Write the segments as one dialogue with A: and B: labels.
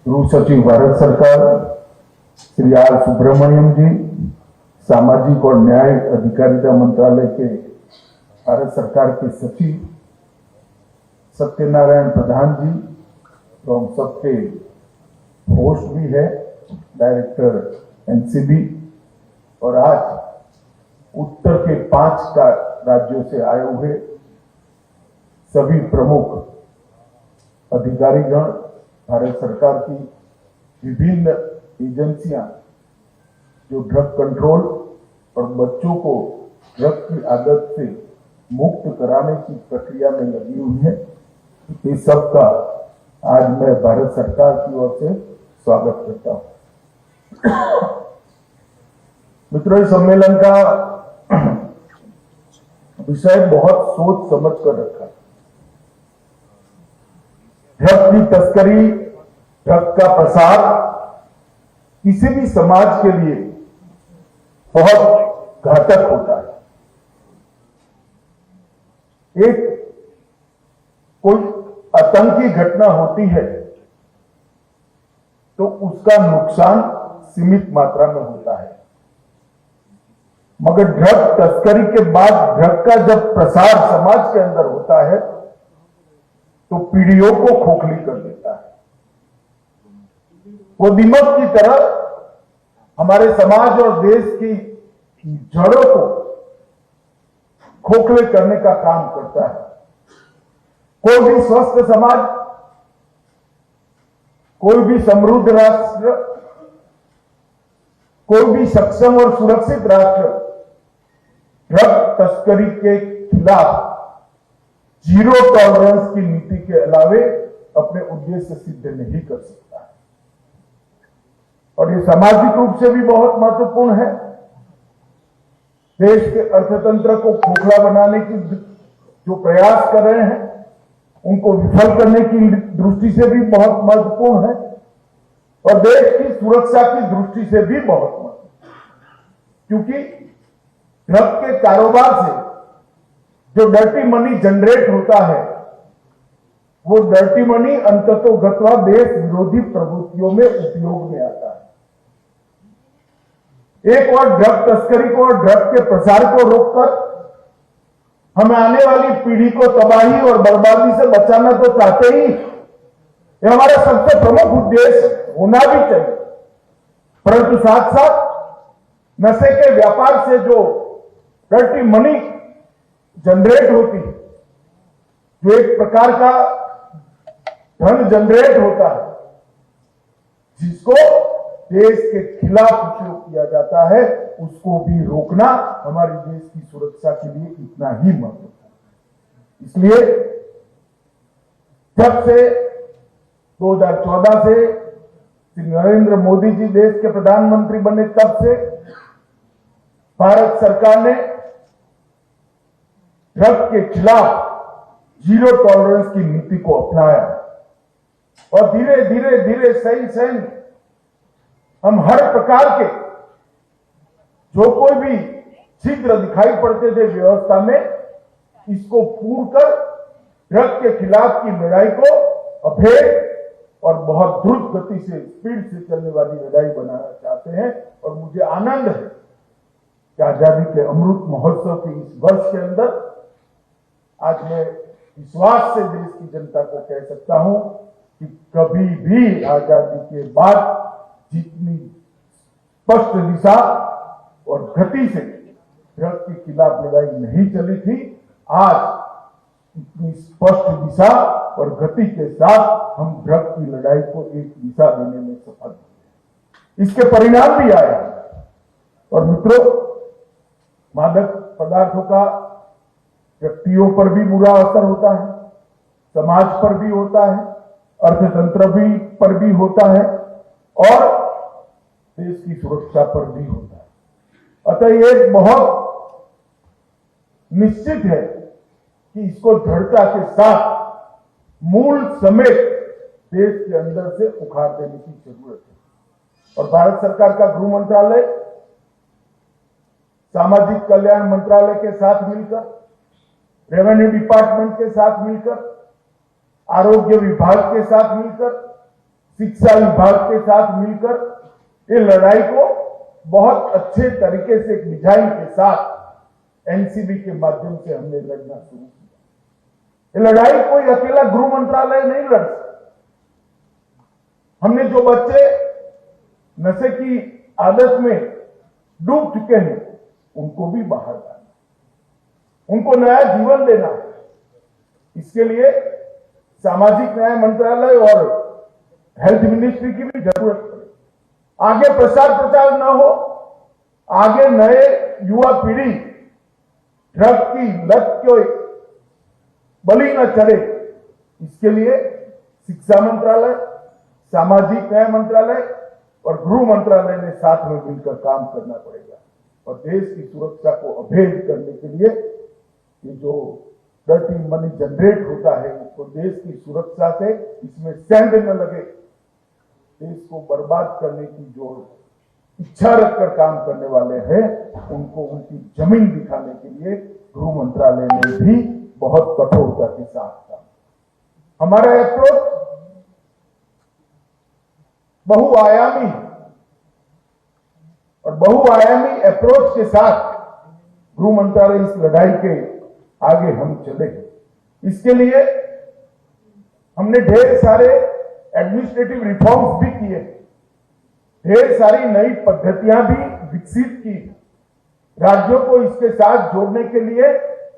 A: गृह सचिव भारत सरकार श्री आर सुब्रमण्यम जी, सामाजिक और न्याय अधिकारिता मंत्रालय के भारत सरकार के सचिव सत्यनारायण प्रधान जी, तो हम सबके होस्ट भी है डायरेक्टर एनसीबी, और आज उत्तर के 5 राज्यों से आए हुए सभी प्रमुख अधिकारीगण, भारत सरकार की विभिन्न एजेंसियां जो ड्रग कंट्रोल और बच्चों को ड्रग की आदत से मुक्त कराने की प्रक्रिया में लगी हुई है, इस सब का आज मैं भारत सरकार की ओर से स्वागत करता हूं। मित्रों, इस सम्मेलन का विषय बहुत सोच समझ कर रखा है। ड्रग की तस्करी, ड्रग का प्रसार किसी भी समाज के लिए बहुत घातक होता है। एक कोई आतंकी घटना होती है तो उसका नुकसान सीमित मात्रा में होता है, मगर ड्रग तस्करी के बाद ड्रग का जब प्रसार समाज के अंदर होता है तो पीढ़ियों को खोखली कर देता है। वो दीमक की तरह हमारे समाज और देश की जड़ों को खोखले करने का काम करता है। कोई भी स्वस्थ समाज, कोई भी समृद्ध राष्ट्र, कोई भी सक्षम और सुरक्षित राष्ट्र ड्रग तस्करी के खिलाफ जीरो टॉलरेंस की नीति के अलावे अपने उद्देश्य सिद्ध नहीं कर सकता है। और ये सामाजिक रूप से भी बहुत महत्वपूर्ण है। देश के अर्थतंत्र को खोखला बनाने की जो प्रयास कर रहे हैं उनको विफल करने की दृष्टि से भी बहुत महत्वपूर्ण है, और देश की सुरक्षा की दृष्टि से भी बहुत महत्वपूर्ण, क्योंकि ड्रग के कारोबार से जो डर्टी मनी जनरेट होता है, वो डर्टी मनी अंततोगत्वा देश विरोधी प्रवृत्तियों में उपयोग में आता है। एक और ड्रग तस्करी को और ड्रग के प्रसार को रोककर हमें आने वाली पीढ़ी को तबाही और बर्बादी से बचाना तो चाहते ही, यह हमारा सबसे प्रमुख उद्देश्य होना भी चाहिए। परंतु साथ साथ नशे के व्यापार से जो डर्टी मनी जनरेट होती है, जो एक प्रकार का धन जनरेट होता है, जिसको देश के खिलाफ उपयोग किया जाता है, उसको भी रोकना हमारे देश की सुरक्षा के लिए इतना ही महत्वपूर्ण है। इसलिए जब से 2014 से श्री नरेंद्र मोदी जी देश के प्रधानमंत्री बने, तब से भारत सरकार ने ड्रग के खिलाफ जीरो टॉलरेंस की नीति को अपनाया, और धीरे धीरे धीरे सही हम हर प्रकार के जो कोई भी छिद्र दिखाई पड़ते थे व्यवस्था में, इसको पूर्ण कर ड्रग के खिलाफ की लड़ाई को अभेद और बहुत द्रुत गति से, स्पीड से चलने वाली लड़ाई बनाना चाहते हैं। और मुझे आनंद है कि आजादी के अमृत महोत्सव के इस वर्ष के अंदर आज मैं विश्वास से देश की जनता को कह सकता हूं कि कभी भी आजादी के बाद जितनी स्पष्ट दिशा और गति से ड्रग के खिलाफ लड़ाई नहीं चली थी, आज इतनी स्पष्ट दिशा और गति के साथ हम ड्रग की लड़ाई को एक दिशा देने में सफल हुए। इसके परिणाम भी आए। और मित्रों, मादक पदार्थों का व्यक्तियों पर भी बुरा असर होता है, समाज पर भी होता है, अर्थतंत्र भी पर भी होता है, और देश की सुरक्षा पर भी होता है। अतः ये बहुत निश्चित है कि इसको दृढ़ता के साथ मूल समेत देश के अंदर से उखाड़ देने की जरूरत है। और भारत सरकार का गृह मंत्रालय सामाजिक कल्याण मंत्रालय के साथ मिलकर, रेवेन्यू डिपार्टमेंट के साथ मिलकर आरोग्य विभाग के साथ मिलकर, शिक्षा विभाग के साथ मिलकर ये लड़ाई को बहुत अच्छे तरीके से एक डिजाइन के साथ एनसीबी के माध्यम से हमने लड़ना शुरू किया। ये लड़ाई कोई अकेला गृह मंत्रालय नहीं लड़ सकता। हमने जो बच्चे नशे की आदत में डूब चुके हैं उनको भी बाहर लाना, उनको नया जीवन देना है। इसके लिए सामाजिक न्याय मंत्रालय और हेल्थ मिनिस्ट्री की भी जरूरत पड़े। आगे प्रसार प्रचार न हो, आगे नए युवा पीढ़ी ड्रग की लत को बलि न चढ़े, इसके लिए शिक्षा मंत्रालय, सामाजिक न्याय मंत्रालय और गृह मंत्रालय ने साथ में मिलकर काम करना पड़ेगा। और देश की सुरक्षा को अभेद करने के लिए ये जो डर्टी मनी जनरेट होता है उसको देश की सुरक्षा से इसमें सेंध न लगे, देश को बर्बाद करने की जो इच्छा रखकर काम करने वाले हैं उनको उनकी जमीन दिखाने के लिए गृह मंत्रालय ने भी बहुत कठोरता के साथ काम। हमारा अप्रोच बहुआयामी है और बहुआयामी अप्रोच के साथ गृह मंत्रालय इस लड़ाई के आगे हम चले। इसके लिए हमने ढेर सारे एडमिनिस्ट्रेटिव रिफॉर्म्स भी किए, ढेर सारी नई पद्धतियां भी विकसित की, राज्यों को इसके साथ जोड़ने के लिए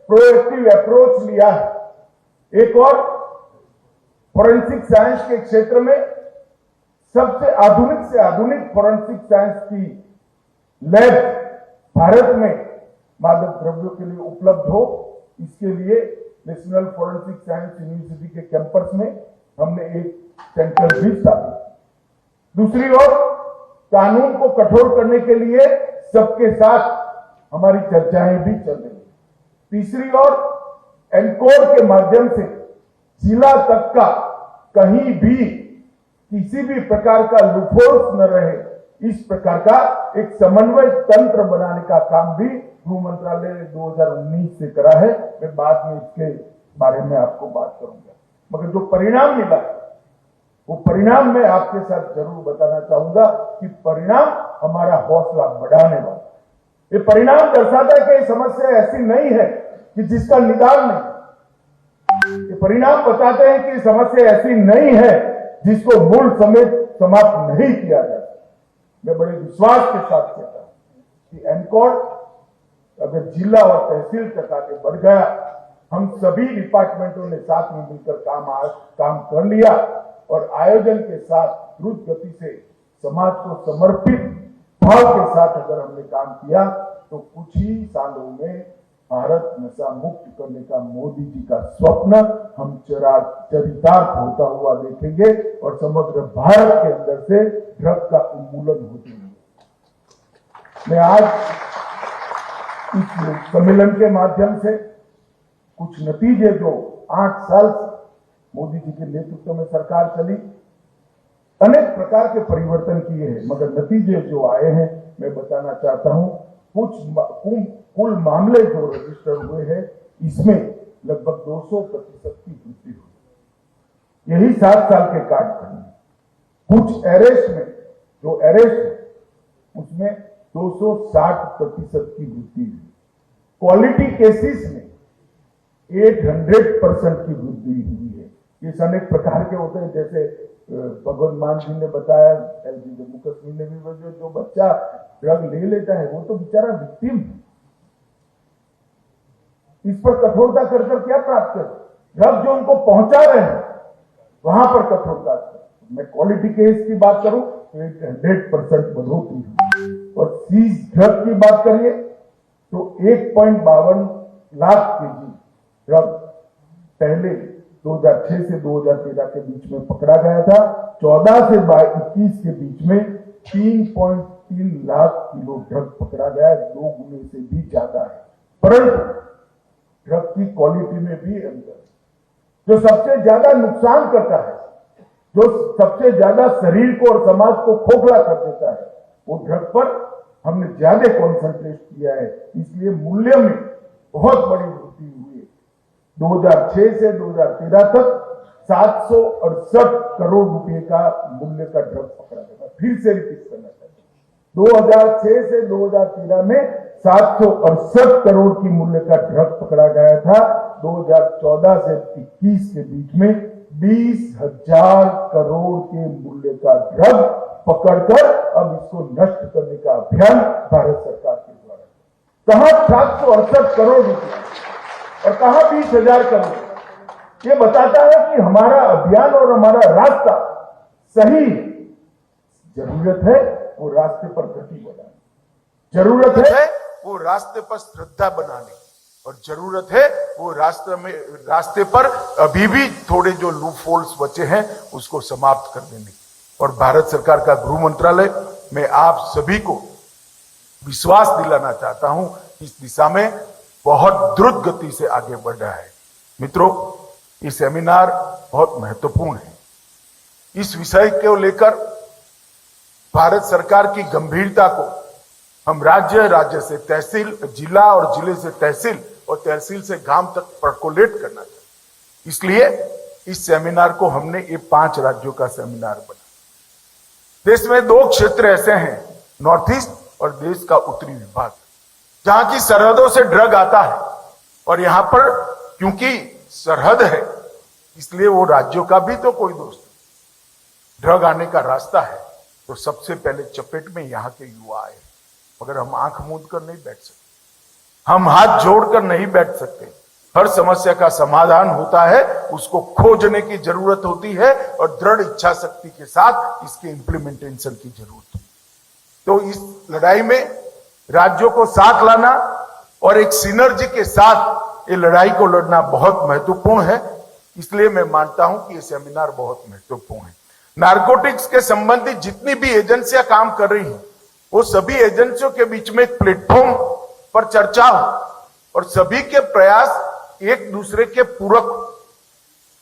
A: प्रोएक्टिव अप्रोच लिया है। एक और फोरेंसिक साइंस के क्षेत्र में सबसे आधुनिक से आधुनिक फोरेंसिक साइंस की लैब भारत में मादक द्रव्यों के लिए उपलब्ध हो, इसके लिए नेशनल फोरेंसिक साइंस यूनिवर्सिटी के कैंपस में हमने एक सेंटर भी स्थापित। दूसरी ओर कानून को कठोर करने के लिए सबके साथ हमारी चर्चाएं भी चल रही। तीसरी ओर एनकोर के माध्यम से जिला तक का कहीं भी किसी भी प्रकार का लूपहोल्स न रहे, इस प्रकार का एक समन्वय तंत्र बनाने का काम भी गृह मंत्रालय ने 2019 से करा है। मैं बाद में इसके बारे में आपको बात करूंगा, मगर जो परिणाम मिला है वो परिणाम मैं आपके साथ जरूर बताना चाहूंगा कि परिणाम हमारा हौसला बढ़ाने वाला। ये परिणाम दर्शाता है कि ये समस्या ऐसी नहीं है कि जिसका निदान नहीं। ये परिणाम बताते हैं कि समस्या ऐसी नहीं है जिसको मूल समेत समाप्त नहीं किया जा सकता। मैं बड़े विश्वास के साथ कहता हूं कि एनकोर अगर जिला और तहसील तक आगे बढ़ गया, हम सभी डिपार्टमेंटों ने साथ में मिलकर काम कर लिया और आयोजन के साथ द्रुत गति से समाज को समर्पित भाव के साथ अगर हमने काम किया तो कुछ ही सालों में भारत नशा मुक्त करने का मोदी जी का स्वप्न हम चरितार्थ होता हुआ देखेंगे और समग्र भारत के अंदर से ड्रग का उन्मूलन होते हुए। मैं आज इस सम्मेलन के माध्यम से कुछ नतीजे जो 8 साल से मोदी जी के नेतृत्व में सरकार चली, अनेक प्रकार के परिवर्तन किए हैं, मगर नतीजे जो आए हैं मैं बताना चाहता हूं। कुल मामले जो रजिस्टर हुए हैं इसमें लगभग 200% की वृद्धि हुई। यही 7 साल के कालखंड में कुछ अरेस्ट में जो अरेस्ट है उसमें 260% की वृद्धि हुई। क्वालिटी केसेस में 800% की वृद्धि हुई है। ये अनेक प्रकार के होते हैं, जैसे भगवंत मान जी ने बताया, एलजी जम्मू कश्मीर ने भी जो बच्चा ड्रग ले लेता है वो तो बेचारा विक्टिम है, इस पर कठोरता कर क्या प्राप्त कर, ड्रग जो उनको पहुंचा रहे हैं वहां पर कठोरता कर। मैं क्वालिटी केस की बात करूं तो 100% बढ़ोतरी हुई और सीज ड्रग की बात करिए तो 1.52 लाख केजी ड्रग पहले 2006 से 2013 के बीच में पकड़ा गया था। 14 से 21 के बीच में 3.3 लाख किलो ड्रग पकड़ा गया, 2 गुने से भी ज्यादा है। परंतु ड्रग की क्वालिटी में भी अंतर, जो सबसे ज्यादा नुकसान करता है, जो सबसे ज्यादा शरीर को और समाज को खोखला कर देता है, वो ड्रग पर हमने ज्यादा कॉन्सेंट्रेट किया है, इसलिए मूल्य में बहुत बड़ी वृद्धि हुई है। 2006 से 2013 तक 768 करोड़ रुपए का मूल्य का ड्रग पकड़ा गया। फिर से रिपीट करना चाहता हूं, 2006 से 2013 में 768 करोड़ की मूल्य का ड्रग पकड़ा गया था। 2014 से 21 के बीच में 20,000 करोड़ के मूल्य का ड्रग पकड़कर अब इसको नष्ट करने का अभियान भारत सरकार के द्वारा, कहां 768 करोड़ रुपए और कहां 20,000 करोड़। ये बताता है कि हमारा अभियान और हमारा रास्ता सही है। जरूरत है वो रास्ते पर गति बनाने, जरूरत है वो रास्ते पर श्रद्धा बनाने, और जरूरत है वो रास्ते पर अभी भी थोड़े जो लूप होल्स बचे हैं उसको समाप्त कर देने। और भारत सरकार का गृह मंत्रालय मैं आप सभी को विश्वास दिलाना चाहता हूं, इस दिशा में बहुत द्रुत गति से आगे बढ़ रहा है। मित्रों, ये सेमिनार बहुत महत्वपूर्ण है। इस विषय को लेकर भारत सरकार की गंभीरता को हम राज्य से तहसील, जिला और जिले से तहसील और तहसील से गांव तक पर्कोलेट करना चाहिए। इसलिए इस सेमिनार को हमने ये 5 राज्यों का सेमिनार बना। देश में 2 क्षेत्र ऐसे हैं, नॉर्थ ईस्ट और देश का उत्तरी विभाग, जहां की सरहदों से ड्रग आता है। और यहां पर क्योंकि सरहद है इसलिए वो राज्यों का भी तो कोई दोस्त नहीं। ड्रग आने का रास्ता है तो सबसे पहले चपेट में यहां के युवा आए। मगर हम आंख मूंद कर नहीं बैठ सकते, हम हाथ जोड़कर नहीं बैठ सकते। हर समस्या का समाधान होता है, उसको खोजने की जरूरत होती है और दृढ़ इच्छा शक्ति के साथ इसके इंप्लीमेंटेशन की जरूरत है। तो इस लड़ाई में राज्यों को साथ लाना और एक सिनर्जी के साथ ये लड़ाई को लड़ना बहुत महत्वपूर्ण है। इसलिए मैं मानता हूं कि ये सेमिनार बहुत महत्वपूर्ण है। नारकोटिक्स के संबंधित जितनी भी एजेंसियां काम कर रही हैं, वो सभी एजेंसियों के बीच में एक प्लेटफॉर्म पर चर्चा हो और सभी के प्रयास एक दूसरे के पूरक हो।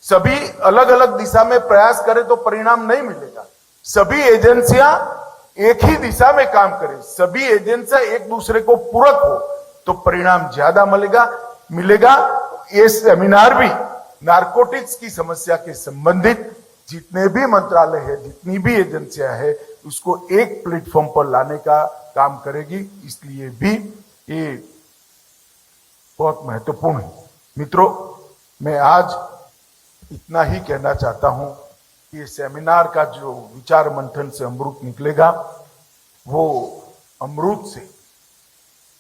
A: सभी अलग अलग दिशा में प्रयास करें तो परिणाम नहीं मिलेगा। सभी एजेंसियां एक ही दिशा में काम करें, सभी एजेंसियां एक दूसरे को पूरक हो तो परिणाम ज्यादा मिलेगा। ये सेमिनार भी नारकोटिक्स की समस्या के संबंधित जितने भी मंत्रालय है, जितनी भी एजेंसियां है, उसको एक प्लेटफॉर्म पर लाने का काम करेगी। इसलिए भी ये बहुत महत्वपूर्ण है। मित्रों, मैं आज इतना ही कहना चाहता हूं कि ये सेमिनार का जो विचार मंथन से अमृत निकलेगा, वो अमृत से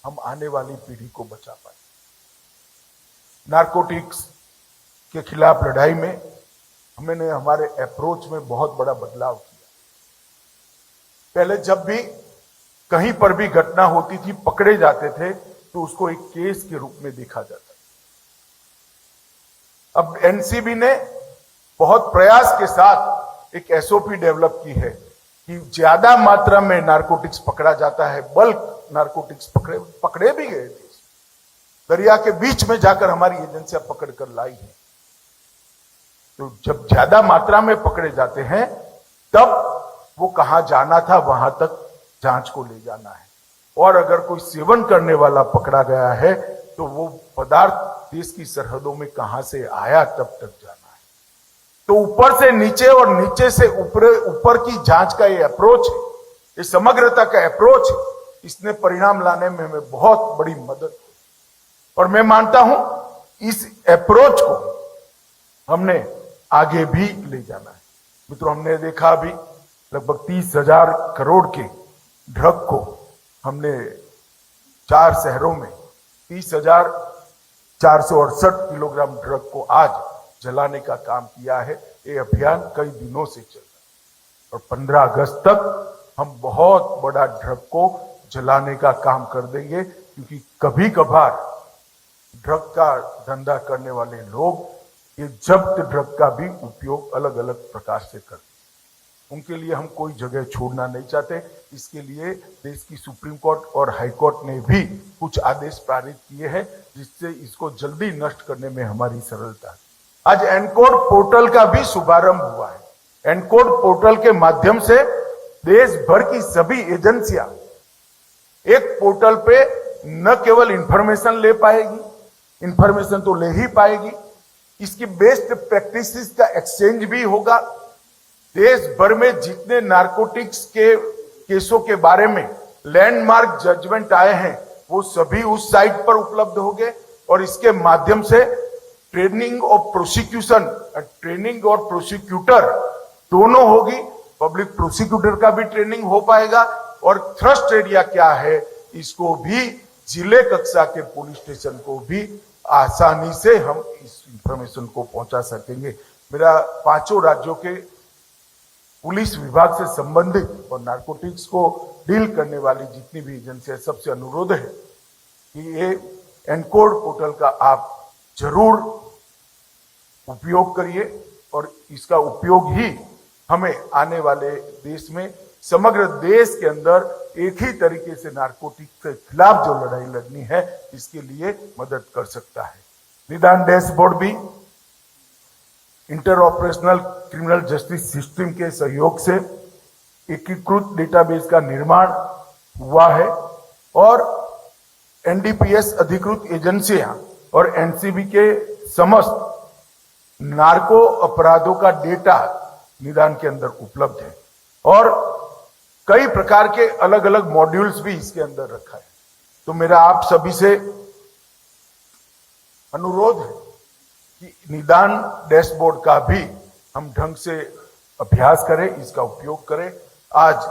A: हम आने वाली पीढ़ी को बचा पाए। नारकोटिक्स के खिलाफ लड़ाई में हमने हमारे अप्रोच में बहुत बड़ा बदलाव किया। पहले जब भी कहीं पर भी घटना होती थी, पकड़े जाते थे, तो उसको एक केस के रूप में देखा जाता। अब एनसीबी ने बहुत प्रयास के साथ एक एसओपी डेवलप की है कि ज्यादा मात्रा में नारकोटिक्स पकड़ा जाता है, बल्क नारकोटिक्स पकड़े भी गए थे। दरिया के बीच में जाकर हमारी एजेंसियां पकड़कर लाई है। तो जब ज्यादा मात्रा में पकड़े जाते हैं तब वो कहां जाना था वहां तक जांच को ले जाना है। और अगर कोई सेवन करने वाला पकड़ा गया है तो वो पदार्थ देश की सरहदों में कहां से आया तब तक जाना है। तो ऊपर से नीचे और नीचे से ऊपर की जांच का ये अप्रोच है, ये समग्रता का अप्रोच है, इसने परिणाम लाने में हमें बहुत बड़ी मदद की। और मैं मानता हूं इस अप्रोच को हमने आगे भी ले जाना है। मित्रों, हमने देखा अभी लगभग 30,000 करोड़ के ड्रग को हमने 4 शहरों में 30,468 किलोग्राम ड्रग को आज जलाने का काम किया है। ये अभियान कई दिनों से चल रहा है और 15 अगस्त तक हम बहुत बड़ा ड्रग को जलाने का काम कर देंगे, क्योंकि कभी कभार ड्रग का धंधा करने वाले लोग ये जब्त ड्रग का भी उपयोग अलग अलग प्रकार से करते हैं। उनके लिए हम कोई जगह छोड़ना नहीं चाहते। इसके लिए देश की सुप्रीम कोर्ट और हाई कोर्ट ने भी कुछ आदेश पारित किए हैं, जिससे इसको जल्दी नष्ट करने में हमारी सरलता है। आज एनकोड पोर्टल का भी शुभारंभ हुआ है। एनकोड पोर्टल के माध्यम से देश भर की सभी एजेंसियां एक पोर्टल पे न केवल इंफॉर्मेशन ले पाएगी, इंफॉर्मेशन तो ले ही पाएगी, इसकी बेस्ट प्रैक्टिसेस का एक्सचेंज भी होगा। देश भर में जितने नारकोटिक्स के केसों के बारे में लैंडमार्क जजमेंट आए हैं वो सभी उस साइट पर उपलब्ध होंगे और इसके माध्यम से ट्रेनिंग और प्रोसिक्यूटर दोनों होगी। पब्लिक प्रोसिक्यूटर का भी ट्रेनिंग हो पाएगा और थ्रस्ट एरिया क्या है इसको भी जिले कक्षा के पुलिस स्टेशन को भी आसानी से हम इस इंफॉर्मेशन को पहुंचा सकेंगे। मेरा 5 राज्यों के पुलिस विभाग से संबंधित और नारकोटिक्स को डील करने वाली जितनी भी एजेंसियां सबसे अनुरोध है कि ये एनकोड पोर्टल का आप जरूर उपयोग करिए और इसका उपयोग ही हमें आने वाले देश में समग्र देश के अंदर एक ही तरीके से नारकोटिक के खिलाफ जो लड़ाई लड़नी है इसके लिए मदद कर सकता है। निदान डैशबोर्ड भी inter operational criminal justice system के सहयोग से एकीकृत डेटाबेस का निर्माण हुआ है और एनडीपीएस अधिकृत एजेंसियां और एनसीबी के समस्त नार्को अपराधों का डेटा निदान के अंदर उपलब्ध है और कई प्रकार के अलग अलग मॉड्यूल्स भी इसके अंदर रखा है। तो मेरा आप सभी से अनुरोध है कि निदान डैशबोर्ड का भी हम ढंग से अभ्यास करें, इसका उपयोग करें। आज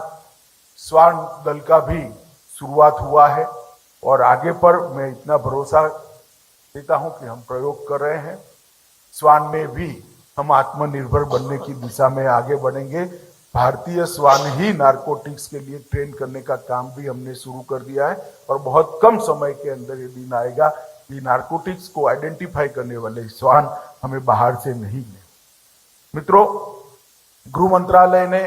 A: स्वान दल का भी शुरुआत हुआ है और आगे पर मैं इतना भरोसा देता हूं कि हम प्रयोग कर रहे हैं। स्वान में भी हम आत्मनिर्भर बनने की दिशा में आगे बढ़ेंगे। भारतीय स्वान ही नारकोटिक्स के लिए ट्रेन करने का काम भी हमने शुरू कर दिया है और बहुत कम समय के अंदर ये दिन आएगा कि नारकोटिक्स को आइडेंटिफाई करने वाले स्वान हमें बाहर से नहीं मिले। मित्रों, गृह मंत्रालय ने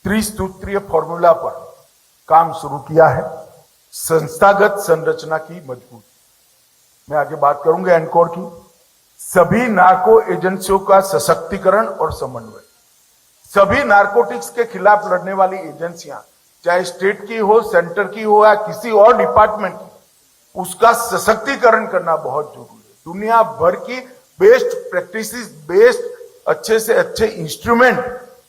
A: त्रिसूत्रीय फॉर्मूला पर काम शुरू किया है, संस्थागत संरचना की मजबूती। मैं आगे बात करूंगा एनकोड की। सभी नार्को एजेंसियों का सशक्तिकरण और समन्वय। सभी नारकोटिक्स के खिलाफ लड़ने वाली एजेंसियां चाहे स्टेट की हो, सेंटर की हो या किसी और डिपार्टमेंट की, उसका सशक्तिकरण करना बहुत जरूरी है। दुनिया भर की बेस्ट प्रैक्टिसेस, बेस्ट अच्छे से अच्छे इंस्ट्रूमेंट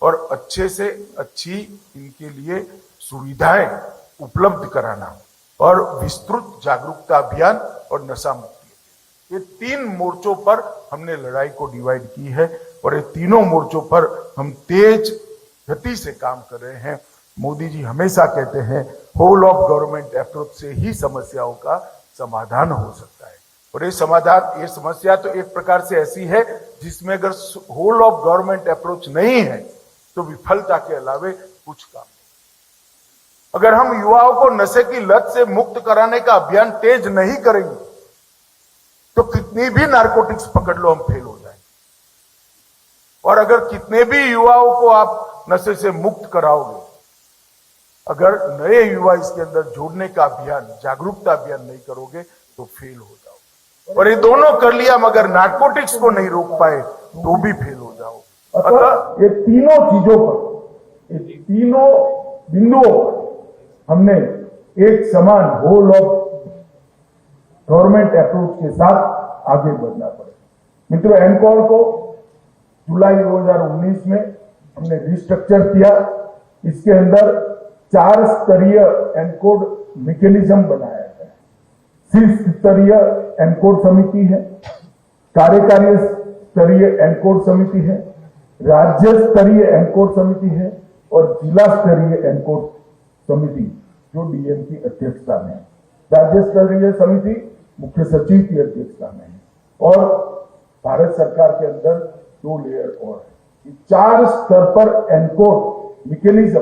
A: और अच्छे से अच्छी इनके लिए सुविधाएं उपलब्ध कराना और विस्तृत जागरूकता अभियान और नशा मुक्ति, ये 3 मोर्चों पर हमने लड़ाई को डिवाइड की है और ये तीनों मोर्चों पर हम तेज गति से काम कर रहे हैं। मोदी जी हमेशा कहते हैं होल ऑफ गवर्नमेंट अप्रोच से ही समस्याओं का समाधान हो सकता है और ये समस्या तो एक प्रकार से ऐसी है जिसमें अगर होल ऑफ गवर्नमेंट अप्रोच नहीं है तो विफलता के अलावे कुछ काम नहीं। अगर हम युवाओं को नशे की लत से मुक्त कराने का अभियान तेज नहीं करेंगे तो कितनी भी नारकोटिक्स पकड़ लो हम फेल हो जाएंगे। और अगर कितने भी युवाओं को आप नशे से मुक्त कराओगे, अगर नए युवा इसके अंदर जोड़ने का अभियान, जागरूकता अभियान नहीं करोगे तो फेल हो जाओगे। और ये दोनों कर लिया मगर नारकोटिक्स को नहीं रोक पाए तो भी फेल हो जाओगे।
B: अतः ये तीनों चीजों पर, ये तीनों बिंदुओं पर हमने एक समान होल ऑफ गवर्नमेंट अप्रोच के साथ आगे बढ़ना पड़ेगा। मित्रों, एनकोड को जुलाई 2019 में हमने रिस्ट्रक्चर किया। इसके अंदर 4 स्तरीय एनकोड मैकेनिज्म बनाया गया है। शीर्ष स्तरीय एनकोड समिति है, कार्यकारी स्तरीय एनकोड समिति है, राज्य स्तरीय एनकोड समिति है और जिला स्तरीय एनकोड समिति जो डीएम की अध्यक्षता में है। राज्य स्तरीय समिति मुख्य सचिव की अध्यक्षता में है और भारत सरकार के अंदर 2 लेयर और है। 4 स्तर पर एनकोड मैकेनिज्म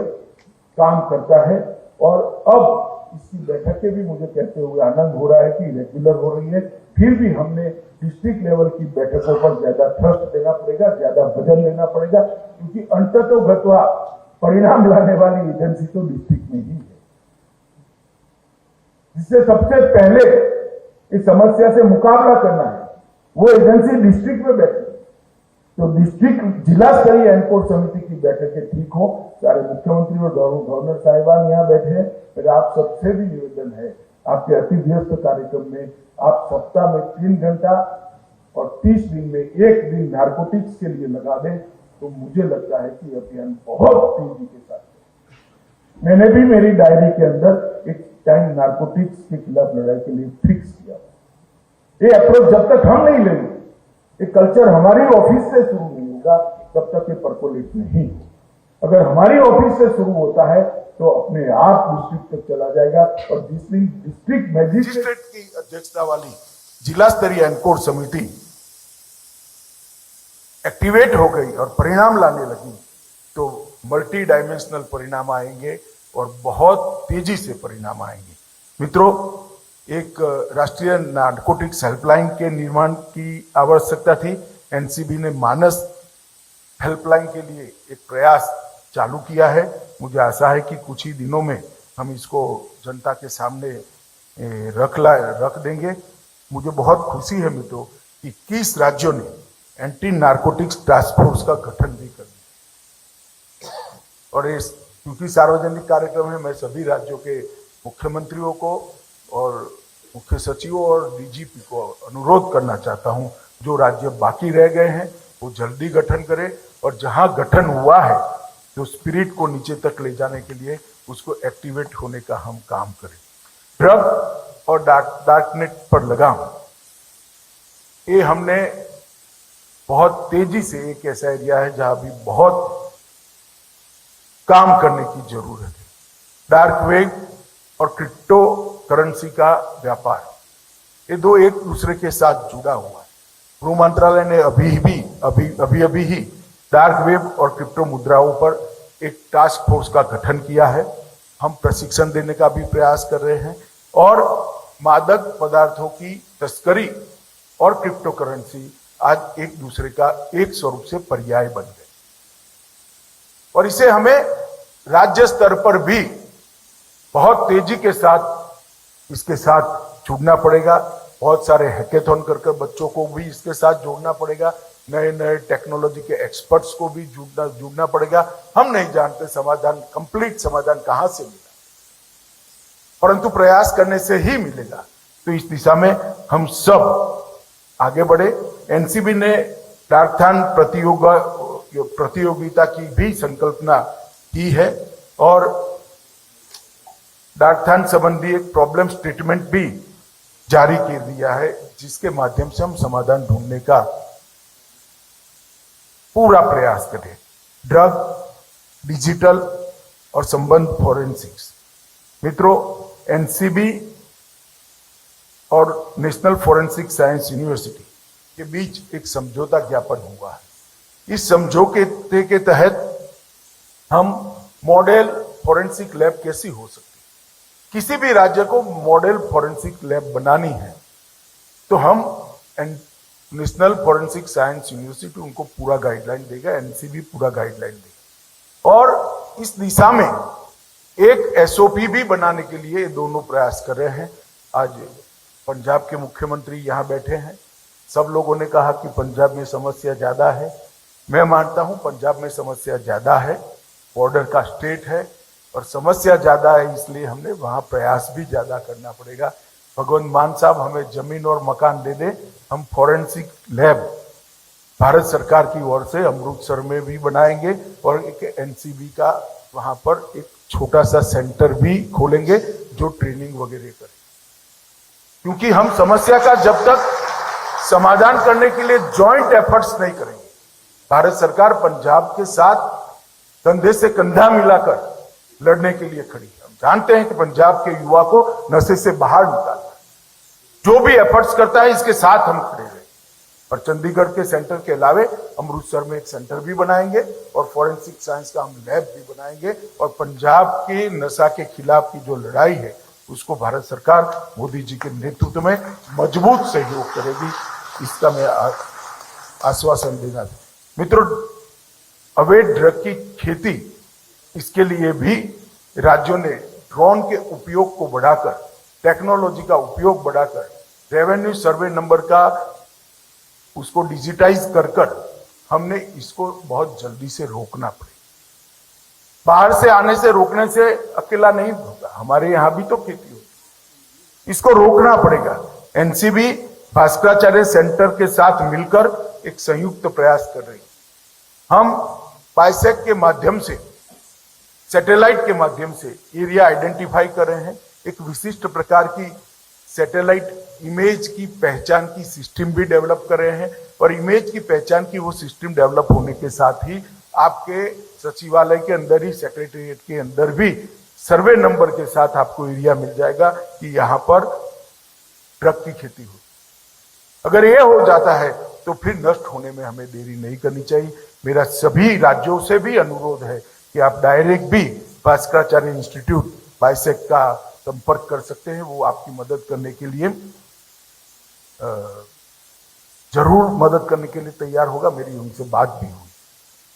B: काम करता है और अब इसकी बैठकें भी मुझे कहते हुए आनंद हो रहा है कि रेगुलर हो रही है। फिर भी हमने डिस्ट्रिक्ट लेवल की बैठकों पर ज्यादा थ्रस्ट देना पड़ेगा, ज्यादा वजन लेना पड़ेगा, क्योंकि अंततोगत्वा परिणाम लाने वाली एजेंसी तो डिस्ट्रिक्ट में ही है। जिससे सबसे पहले इस समस्या से मुकाबला करना है वो एजेंसी डिस्ट्रिक्ट में बैठे। तो डिस्ट्रिक्ट जिला स्तरीय एनकोड समिति की बैठकें ठीक हो। सारे मुख्यमंत्री और गवर्नर साहिबान यहाँ बैठे हैं। फिर आप सबसे भी निवेदन है आपके अति व्यस्त कार्यक्रम में आप सप्ताह में 3 घंटा और 30 दिन में 1 दिन नारकोटिक्स के लिए लगा दें तो मुझे लगता है कि अभियान बहुत तेजी के साथ है। मैंने भी मेरी डायरी के अंदर एक टाइम नारकोटिक्स के खिलाफ लड़ाई के लिए फिक्स किया। ये अप्रोच जब तक हम नहीं लेंगे, ये कल्चर हमारी ऑफिस से शुरू नहीं होगा, तब तक ये परकोलेट नहीं। अगर हमारी ऑफिस से शुरू होता है तो अपने आप डिस्ट्रिक्ट तक चला जाएगा और डिस्ट्रिक्ट मैजिस्ट्रेट
A: की अध्यक्षता वाली जिला स्तरीय एनकोर समिति एक्टिवेट हो गई और परिणाम लाने लगी तो मल्टी डायमेंशनल परिणाम आएंगे और बहुत तेजी से परिणाम आएंगे। मित्रों, एक राष्ट्रीय नारकोटिक्स हेल्पलाइन के निर्माण की आवश्यकता थी। एनसीबी ने मानस हेल्पलाइन के लिए एक प्रयास चालू किया है। मुझे आशा है कि कुछ ही दिनों में हम इसको जनता के सामने रख देंगे। मुझे बहुत खुशी है मित्रों कि 21 राज्यों ने एंटी नारकोटिक्स टास्क फोर्स का गठन भी कर दिया और इस क्योंकि सार्वजनिक कार्यक्रम है, मैं सभी राज्यों के मुख्यमंत्रियों को और मुख्य सचिवों और डीजीपी को अनुरोध करना चाहता हूं, जो राज्य बाकी रह गए हैं वो जल्दी गठन करें और जहां गठन हुआ है तो स्पिरिट को नीचे तक ले जाने के लिए उसको एक्टिवेट होने का हम काम करें। ड्रग और डार्कनेट पर लगाम, ये हमने बहुत तेजी से, एक ऐसा एरिया है जहां भी बहुत काम करने की जरूरत है। डार्क वेब और क्रिप्टो करेंसी का व्यापार, ये दो एक दूसरे के साथ जुड़ा हुआ है। गृह मंत्रालय ने अभी ही डार्क वेब और क्रिप्टो मुद्राओं पर एक टास्क फोर्स का गठन किया है। हम प्रशिक्षण देने का भी प्रयास कर रहे हैं और मादक पदार्थों की तस्करी और क्रिप्टो करेंसी आज एक दूसरे का एक स्वरूप से पर्याय बन गए और इसे हमें राज्य स्तर पर भी बहुत तेजी के साथ इसके साथ जुड़ना पड़ेगा। बहुत सारे हैकेथॉन कर बच्चों को भी इसके साथ जोड़ना पड़ेगा। नए नए टेक्नोलॉजी के एक्सपर्ट्स को भी जुड़ना पड़ेगा। हम नहीं जानते कंप्लीट समाधान कहां से मिला, परंतु प्रयास करने से ही मिलेगा। तो इस दिशा में हम सब आगे बढ़े। एनसीबी ने डार्कथॉन प्रतियोगिता की भी संकल्पना की है और डार्कथॉन संबंधी एक प्रॉब्लम स्टेटमेंट भी जारी कर दिया है, जिसके माध्यम से हम समाधान ढूंढने का पूरा प्रयास करें। ड्रग, डिजिटल और संबंध फॉरेंसिक्स। मित्रों, एनसीबी और नेशनल फॉरेंसिक साइंस यूनिवर्सिटी के बीच एक समझौता ज्ञापन हुआ है। इस समझौते के तहत हम मॉडल फॉरेंसिक लैब कैसी हो सकती है, किसी भी राज्य को मॉडल फॉरेंसिक लैब बनानी है तो हम नेशनल फॉरेंसिक साइंस यूनिवर्सिटी उनको पूरा गाइडलाइन देगा, एनसीबी पूरा गाइडलाइन देगा और इस दिशा में एक एसओपी भी बनाने के लिए ये दोनों प्रयास कर रहे हैं। आज पंजाब के मुख्यमंत्री यहाँ बैठे हैं। सब लोगों ने कहा कि पंजाब में समस्या ज्यादा है। मैं मानता हूं पंजाब में समस्या ज्यादा है, बॉर्डर का स्टेट है और समस्या ज्यादा है, इसलिए हमने वहां प्रयास भी ज्यादा करना पड़ेगा। भगवंत मान साहब हमें जमीन और मकान दे दे, हम फॉरेंसिक लैब भारत सरकार की ओर से अमृतसर में भी बनाएंगे और एक एनसीबी का वहां पर एक छोटा सा सेंटर भी खोलेंगे जो ट्रेनिंग वगैरह करे, क्योंकि हम समस्या का जब तक समाधान करने के लिए जॉइंट एफर्ट्स नहीं करेंगे। भारत सरकार पंजाब के साथ कंधे से कंधा मिलाकर लड़ने के लिए खड़ी है। हम जानते हैं कि पंजाब के युवा को नशे से बाहर निकालना है, जो भी एफर्ट्स करता है इसके साथ हम खड़े रहे। और चंडीगढ़ के सेंटर के अलावे अमृतसर में एक सेंटर भी बनाएंगे और फॉरेंसिक साइंस का हम लैब भी बनाएंगे और पंजाब के नशा के खिलाफ की जो लड़ाई है उसको भारत सरकार मोदी जी के नेतृत्व में मजबूत सहयोग करेगी, इसका मैं आश्वासन देना था। मित्रों, अवैध ड्रग की खेती, इसके लिए भी राज्यों ने ड्रोन के उपयोग को बढ़ाकर, टेक्नोलॉजी का उपयोग बढ़ाकर, रेवेन्यू सर्वे नंबर का उसको डिजिटाइज कर हमने इसको बहुत जल्दी से रोकना पड़ेगा। बाहर से आने से रोकने से अकेला नहीं होगा, हमारे यहां भी तो खेती होती, इसको रोकना पड़ेगा। एनसीबी भास्कराचार्य सेंटर के साथ मिलकर एक संयुक्त प्रयास कर रही है। हम बाइसेक के माध्यम से, सैटेलाइट के माध्यम से एरिया आइडेंटिफाई कर रहे हैं। एक विशिष्ट प्रकार की सैटेलाइट इमेज की पहचान की सिस्टम भी डेवलप कर रहे हैं, और इमेज की पहचान की वो सिस्टम डेवलप होने के साथ ही आपके सचिवालय के अंदर ही, सेक्रेटेरिएट के अंदर भी सर्वे नंबर के साथ आपको एरिया मिल जाएगा कि यहां पर ड्रग की खेती हो। अगर ये हो जाता है तो फिर नष्ट होने में हमें देरी नहीं करनी चाहिए। मेरा सभी राज्यों से भी अनुरोध है कि आप डायरेक्ट भी भास्कराचार्य इंस्टीट्यूट बाइसेक का संपर्क कर सकते हैं। वो आपकी मदद करने के लिए जरूर मदद करने के लिए तैयार होगा। मेरी उनसे बात भी हुई।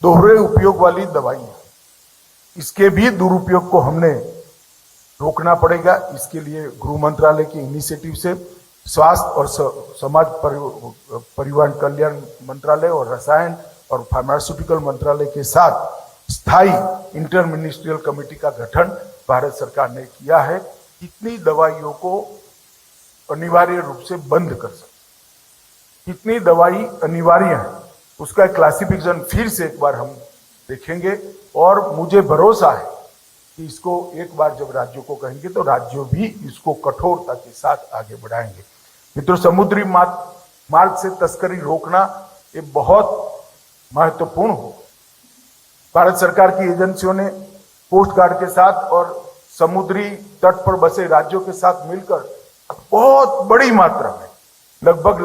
A: दोहरे उपयोग वाली दवाइयां, इसके भी दुरुपयोग को हमने रोकना पड़ेगा। इसके लिए गृह मंत्रालय के इनिशिएटिव से स्वास्थ्य और समाज परिवार कल्याण मंत्रालय और रसायन और फार्मास्यूटिकल मंत्रालय के साथ स्थायी इंटर मिनिस्ट्रियल कमेटी का गठन भारत सरकार ने किया है। कितनी दवाइयों को अनिवार्य रूप से बंद कर सकते, कितनी दवाई अनिवार्य है, उसका क्लासिफिकेशन फिर से एक बार हम देखेंगे। और मुझे भरोसा है कि इसको एक बार जब राज्यों को कहेंगे तो राज्यों भी इसको कठोरता के साथ आगे बढ़ाएंगे। मित्रों, समुद्री मार्ग से तस्करी रोकना ये बहुत महत्वपूर्ण हो। भारत सरकार की एजेंसियों ने कोस्ट गार्ड के साथ और समुद्री तट पर बसे राज्यों के साथ मिलकर बहुत बड़ी मात्रा में, लगभग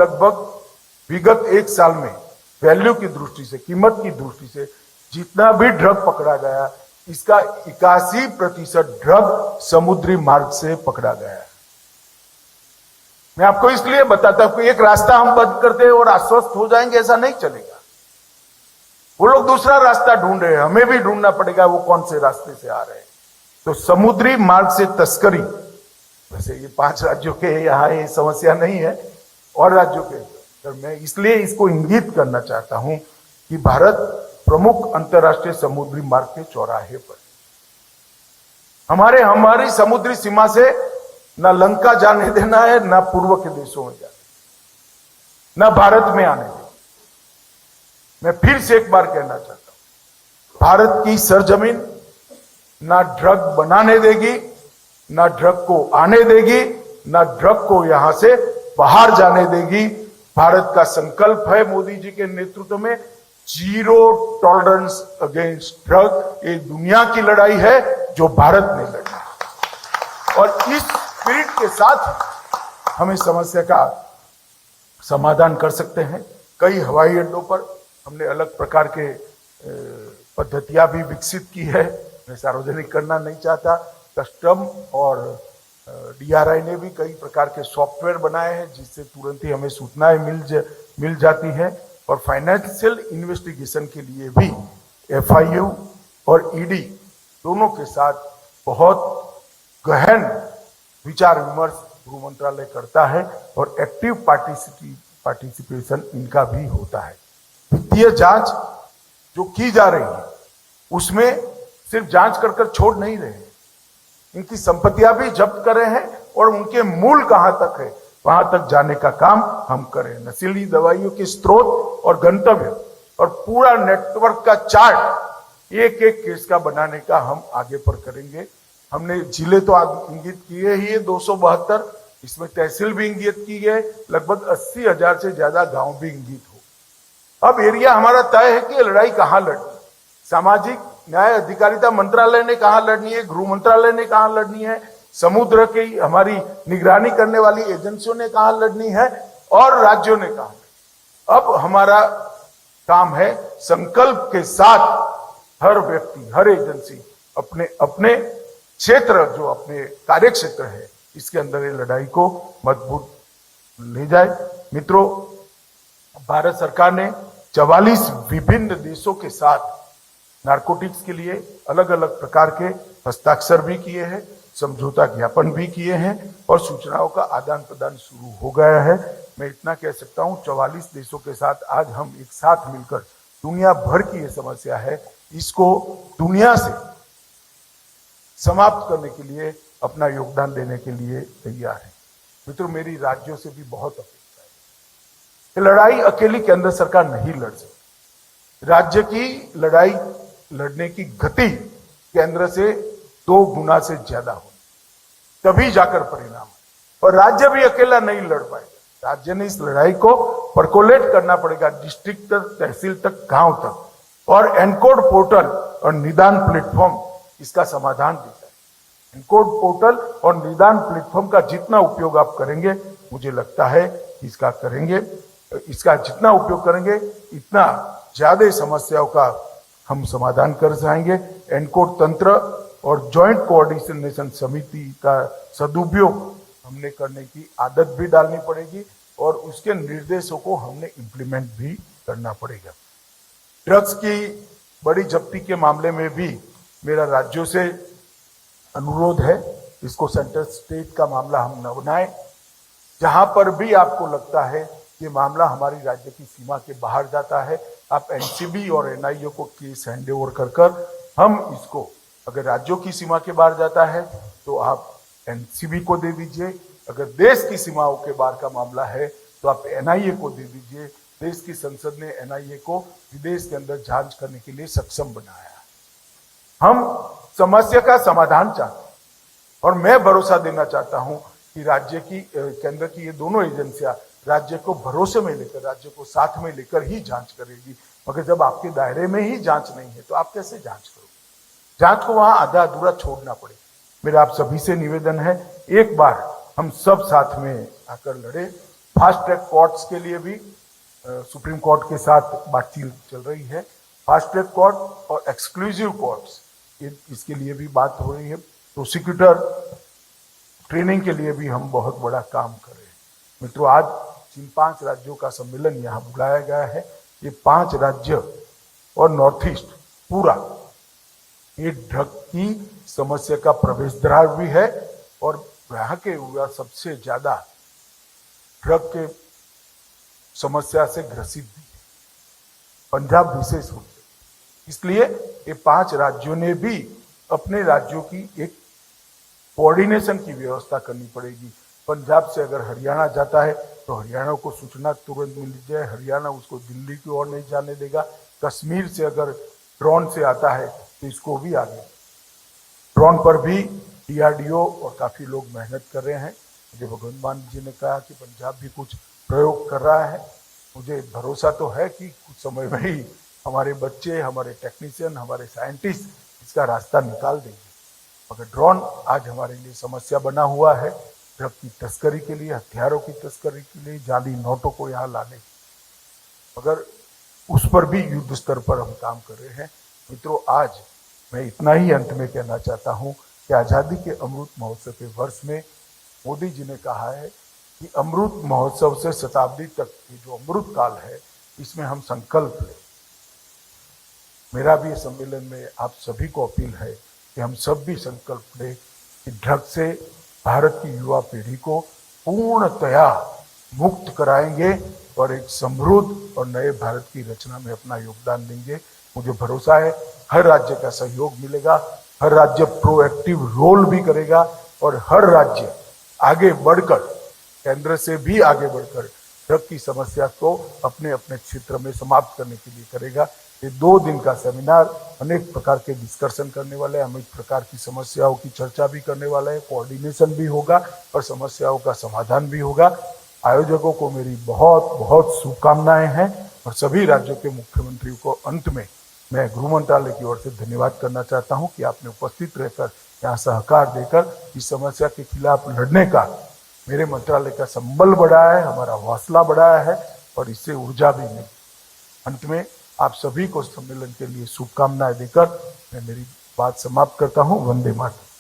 A: विगत एक साल में वैल्यू की दृष्टि से, कीमत की दृष्टि से जितना भी ड्रग पकड़ा गया, इसका 81% ड्रग समुद्री मार्ग से पकड़ा गया है। मैं आपको इसलिए बताता हूं कि एक रास्ता हम बंद करते हैं और आश्वस्त हो जाएंगे, ऐसा नहीं चलेगा। वो लोग दूसरा रास्ता ढूंढ रहे हैं, हमें भी ढूंढना पड़ेगा वो कौन से रास्ते से आ रहे हैं। तो समुद्री मार्ग से तस्करी, वैसे ये 5 राज्यों के यहां ये समस्या नहीं है, और राज्यों के, तो मैं इसलिए इसको इंगित करना चाहता हूं कि भारत प्रमुख अंतर्राष्ट्रीय समुद्री मार्ग के चौराहे पर हमारी समुद्री सीमा से ना लंका जाने देना है, ना पूर्व के देशों में जाने, ना भारत में आने देना। मैं फिर से एक बार कहना चाहता हूं, भारत की सरजमीन ना ड्रग बनाने देगी, ना ड्रग को आने देगी, ना ड्रग को यहां से बाहर जाने देगी। भारत का संकल्प है मोदी जी के नेतृत्व में, जीरो टॉलरेंस अगेंस्ट ड्रग। ये दुनिया की लड़ाई है जो भारत ने लड़ी, और इस स्पिरिट के साथ हम इस समस्या का समाधान कर सकते हैं। कई हवाई अड्डों पर हमने अलग प्रकार के पद्धतियां भी विकसित की है, मैं सार्वजनिक करना नहीं चाहता। कस्टम और डीआरआई ने भी कई प्रकार के सॉफ्टवेयर बनाए हैं जिससे तुरंत ही हमें सूचनाएं मिल जाती हैं। और फाइनेंशियल इन्वेस्टिगेशन के लिए भी एफआईयू और ईडी दोनों के साथ बहुत गहन विचार विमर्श गृह मंत्रालय करता है, और एक्टिव पार्टिसिपेशन इनका भी होता है। वित्तीय जांच जो की जा रही है उसमें सिर्फ जांच कर छोड़ नहीं रहे, इनकी संपत्तियां भी जब्त कर रहे हैं, और उनके मूल कहां तक है वहां तक जाने का काम हम करें। नशीली दवाइयों के स्रोत और गंतव्य और पूरा नेटवर्क का चार्ट एक केस का बनाने का हम आगे पर करेंगे। हमने जिले तो इंगित किए ही है 272, इसमें तहसील भी इंगित की है, लगभग 80,000 से ज्यादा गांव भी इंगित हो। अब एरिया हमारा तय है कि लड़ाई कहां लड़नी, सामाजिक न्याय अधिकारिता मंत्रालय ने कहां लड़नी है, गृह मंत्रालय ने कहां लड़नी है, समुद्र की हमारी निगरानी करने वाली एजेंसियों ने कहां लड़नी है, और राज्यों ने कहां। अब हमारा काम है संकल्प के साथ हर व्यक्ति, हर एजेंसी अपने अपने क्षेत्र, जो अपने कार्य क्षेत्र है, इसके अंदर ये लड़ाई को मजबूत ले जाए। मित्रों, भारत सरकार ने 44 विभिन्न देशों के साथ नारकोटिक्स के लिए अलग अलग प्रकार के हस्ताक्षर भी किए हैं, समझौता ज्ञापन भी किए हैं, और सूचनाओं का आदान प्रदान शुरू हो गया है। मैं इतना कह सकता हूं, 44 देशों के साथ आज हम एक साथ मिलकर दुनिया भर की ये समस्या है, इसको दुनिया से समाप्त करने के लिए अपना योगदान देने के लिए तैयार है। मित्रों, मेरी राज्यों से भी बहुत अपेक्षा है। ये लड़ाई अकेली केंद्र सरकार नहीं लड़ सकती। राज्य की लड़ाई लड़ने की गति केंद्र से 2 गुना से ज्यादा हो, तभी जाकर परिणाम। और राज्य भी अकेला नहीं लड़ पाएगा। राज्य ने इस लड़ाई को परकोलेट करना पड़ेगा, डिस्ट्रिक्ट तक, तहसील तक, गांव तक। और एनकोड पोर्टल और निदान प्लेटफॉर्म इसका समाधान देता है। एनकोड पोर्टल और निदान प्लेटफॉर्म का जितना उपयोग आप करेंगे, मुझे लगता है इसका करेंगे, इसका जितना उपयोग करेंगे इतना ज्यादा समस्याओं का हम समाधान कर जाएंगे। एनकोड तंत्र और ज्वाइंट कोऑर्डिनेशन समिति का सदुपयोग हमने करने की आदत भी डालनी पड़ेगी और उसके निर्देशों को हमने इंप्लीमेंट भी करना पड़ेगा। ड्रग्स की बड़ी जब्ती के मामले में भी मेरा राज्यों से अनुरोध है, इसको सेंट्रल स्टेट का मामला हम न बनाएं। जहां पर भी आपको लगता है कि मामला हमारी राज्य की सीमा के बाहर जाता है, आप एनसीबी और एनआईए को केस हैंड ओवर कर हम इसको, अगर राज्यों की सीमा के बाहर जाता है तो आप एनसीबी को दे दीजिए, अगर देश की सीमाओं के बाहर का मामला है तो आप एनआईए को दे दीजिए। देश की संसद ने एनआईए को विदेश के अंदर जांच करने के लिए सक्षम बनाया। हम समस्या का समाधान चाहते हैं और मैं भरोसा देना चाहता हूं कि राज्य की, केंद्र की ये दोनों एजेंसियां राज्य को भरोसे में लेकर, राज्य को साथ में लेकर ही जांच करेगी। मगर जब आपके दायरे में ही जांच नहीं है तो आप कैसे जांच करोगे? जांच को वहां आधा अधूरा छोड़ना पड़ेगा। मेरा आप सभी से निवेदन है, एक बार हम सब साथ में आकर लड़े। फास्ट ट्रैक कोर्ट्स के लिए भी सुप्रीम कोर्ट के साथ बातचीत चल रही है। फास्ट ट्रैक कोर्ट और एक्सक्लूसिव कोर्ट्स, इसके लिए भी बात हो रही है। प्रोसिक्यूटर ट्रेनिंग के लिए भी हम बहुत बड़ा काम कर रहे हैं। मित्रों, आज जिन 5 राज्यों का सम्मेलन यहाँ बुलाया गया है, ये 5 राज्य और नॉर्थ ईस्ट पूरा ये ड्रग की समस्या का प्रवेश द्वार भी है और यहाँ के युवा सबसे ज्यादा ड्रग के समस्या से ग्रसित भी है, पंजाब विशेष रूप से। इसलिए ये 5 राज्यों ने भी अपने राज्यों की एक कोऑर्डिनेशन की व्यवस्था करनी पड़ेगी। पंजाब से अगर हरियाणा जाता है तो हरियाणा को सूचना तुरंत मिल जाए, हरियाणा उसको दिल्ली की ओर नहीं जाने देगा। कश्मीर से अगर ड्रोन से आता है तो इसको भी आगे। ड्रोन पर भी डीआरडीओ और काफी लोग मेहनत कर रहे हैं। मुझे भगवंत मान जी ने कहा कि पंजाब भी कुछ प्रयोग कर रहा है। मुझे भरोसा तो है कि कुछ समय में ही हमारे बच्चे, हमारे टेक्नीशियन, हमारे साइंटिस्ट इसका रास्ता निकाल देंगे। मगर ड्रोन आज हमारे लिए समस्या बना हुआ है, ड्रग की तस्करी के लिए, हथियारों की तस्करी के लिए, जाली नोटों को यहाँ लाने। मगर उस पर भी युद्ध स्तर पर हम काम कर रहे हैं। मित्रों, आज मैं इतना ही अंत में कहना चाहता हूं कि आजादी के अमृत महोत्सव के वर्ष में मोदी जी ने कहा है कि अमृत महोत्सव से शताब्दी तक ये जो अमृत काल है, इसमें हम संकल्प लें। मेरा भी सम्मेलन में आप सभी को अपील है कि हम सब भी संकल्प लें कि ड्रग से भारत की युवा पीढ़ी को पूर्णतया मुक्त कराएंगे और एक समृद्ध और नए भारत की रचना में अपना योगदान देंगे। मुझे भरोसा है हर राज्य का सहयोग मिलेगा, हर राज्य प्रोएक्टिव रोल भी करेगा और हर राज्य आगे बढ़कर, केंद्र से भी आगे बढ़कर ड्रग की समस्या को अपने अपने क्षेत्र में समाप्त करने के लिए करेगा। ये 2 दिन का सेमिनार अनेक प्रकार के डिस्कशन करने वाले हैं, अनेक प्रकार की समस्याओं की चर्चा भी करने वाला है, कोऑर्डिनेशन भी होगा और समस्याओं का समाधान भी होगा। आयोजकों को मेरी बहुत बहुत शुभकामनाएं हैं और सभी राज्यों के मुख्यमंत्रियों को अंत में मैं गृह मंत्रालय की ओर से धन्यवाद करना चाहता हूं कि आपने उपस्थित रहकर यहाँ सहकार देकर इस समस्या के खिलाफ लड़ने का मेरे मंत्रालय का संबल बढ़ाया है, हमारा हौसला बढ़ाया है और इससे ऊर्जा भी मिली। अंत में आप सभी को सम्मेलन के लिए शुभकामनाएं देकर मैं मेरी बात समाप्त करता हूं। वंदे मातरम।